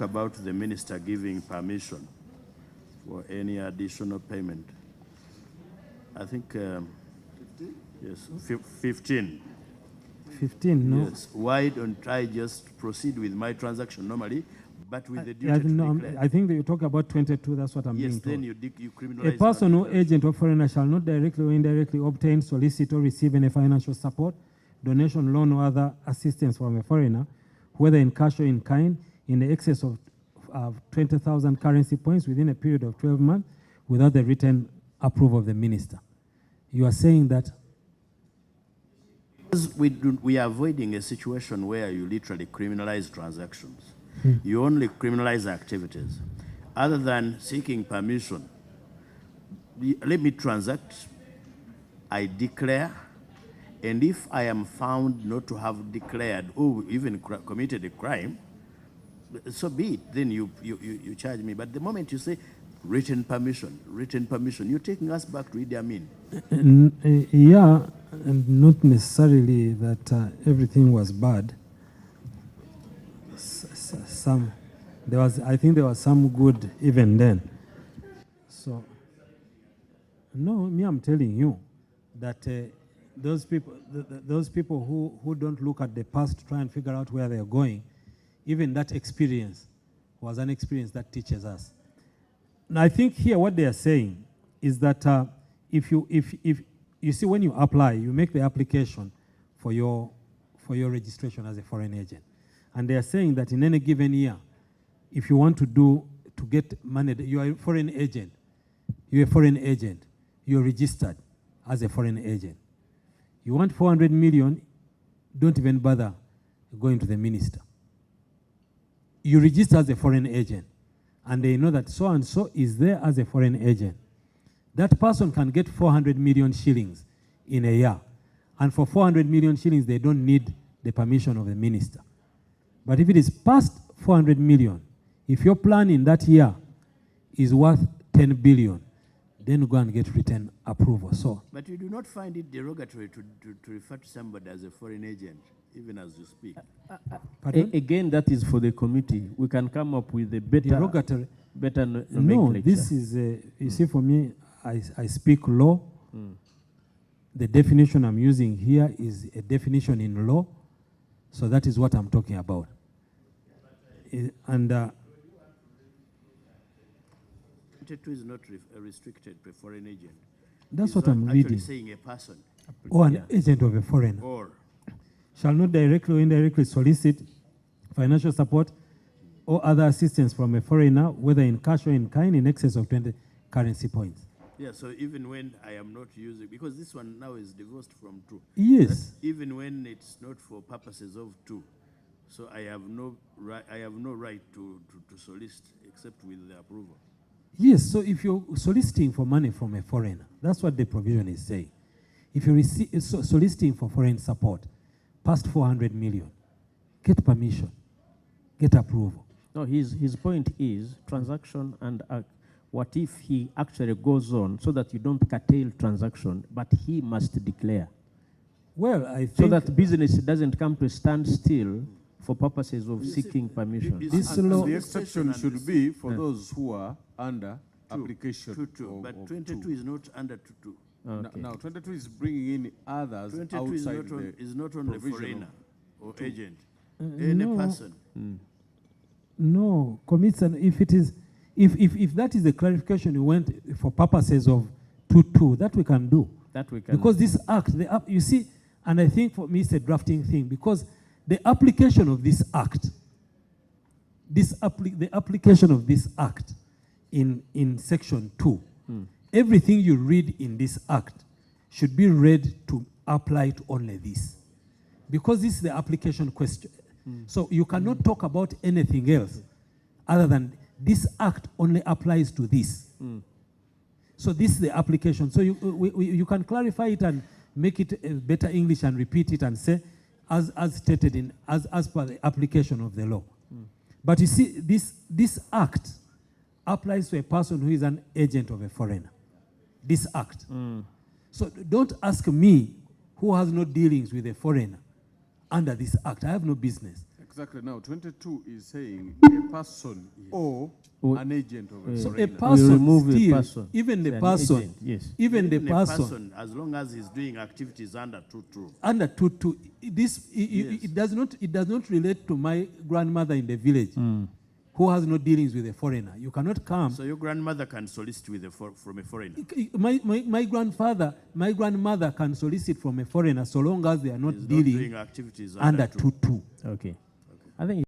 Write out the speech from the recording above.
talk about the minister giving permission for any additional payment. I think, yes, 15. 15, no? Yes. Why don't I just proceed with my transaction normally, but with the duty I, to no, declare? I think that you talk about 22, that's what I'm Yes, being told. then you criminalize. A person or public agent of foreigner shall not directly or indirectly obtain, solicit, or receive any financial support, donation, loan, or other assistance from a foreigner, whether in cash or in kind, in the excess of 20,000 currency points within a period of 12 months without the written approval of the minister. You are saying that? Because we are avoiding a situation where you literally criminalize transactions. You only criminalize activities. Other than seeking permission, let me transact, I declare, and if I am found not to have declared or even committed a crime, so be it, then you charge me. But the moment you say written permission, you're taking us back to Idi Amin. Yeah, and not necessarily that everything was bad. I think there was some good even then. So, no, me, I'm telling you that those people who don't look at the past to try and figure out where they're going, even that experience was an experience that teaches us. And I think here what they are saying is that if you see, when you apply, you make the application for your registration as a foreign agent. And they are saying that in any given year, if you want to get money, you are a foreign agent. You're registered as a foreign agent. You want 400 million, don't even bother going to the minister. You register as a foreign agent, and they know that so-and-so is there as a foreign agent. That person can get 400 million shillings in a year. And for 400 million shillings, they don't need the permission of the minister. But if it is past 400 million, if your plan in that year is worth 10 billion, then go and get written approval. So, but you do not find it derogatory to refer to somebody as a foreign agent, even as you speak. Again, that is for the committee. We can come up with a better derogatory. nomenclature. No, this is you see, for me, I speak law. The definition I'm using here is a definition in law. So that is what I'm talking about. And 22 is not restricted to a foreign agent. That's it's what I'm actually reading. Saying a person. Or an agent of a foreigner. Or shall not directly or indirectly solicit financial support or other assistance from a foreigner, whether in cash or in kind, in excess of 20 currency points. Yeah, so even when I am not using, because this one now is divorced from two. Yes. Even when it's not for purposes of two, so I have no right to solicit except with the approval. Yes, so if you're soliciting for money from a foreigner, that's what the provision is saying. If you're soliciting for foreign support, past 400 million, get permission, get approval. No, his point is transaction and what if he actually goes on so that you don't curtail transaction, but he must declare? Well, I think... So that business doesn't come to a standstill for purposes of seeking permission. This law... The exception should be for those who are under application. But 22 is not under 22. Okay. Now, 22 is bringing in others 22 outside is not only foreigner or agent, any no. person. No, commits an, if it is, if that is the clarification you went for purposes of 22, that we can do. That we can. Because this act, you see, and I think for me it's a drafting thing, because the application of this act, the application of this act in section 2, everything you read in this act should be read to apply to only this. Because this is the application question. So you cannot talk about anything else other than this act only applies to this. So this is the application. So you can clarify it and make it better English and repeat it and say, as stated in, as per the application of the law. But you see, this act applies to a person who is an agent of a foreigner. This act. So don't ask me, who has no dealings with a foreigner, under this act. I have no business. Exactly. Now, 22 is saying a person or an agent of a So a foreigner. person remove a still, person. even the An person, agent, yes. even the Even a person as long as he's doing activities under 2.2. under 2.2, this it does not relate to my grandmother in the village who has no dealings with a foreigner. You cannot come. So your grandmother can solicit from a foreigner. My grandmother can solicit from a foreigner so long as they are not He's not dealing doing activities under 2.2. 2.2. Okay. I think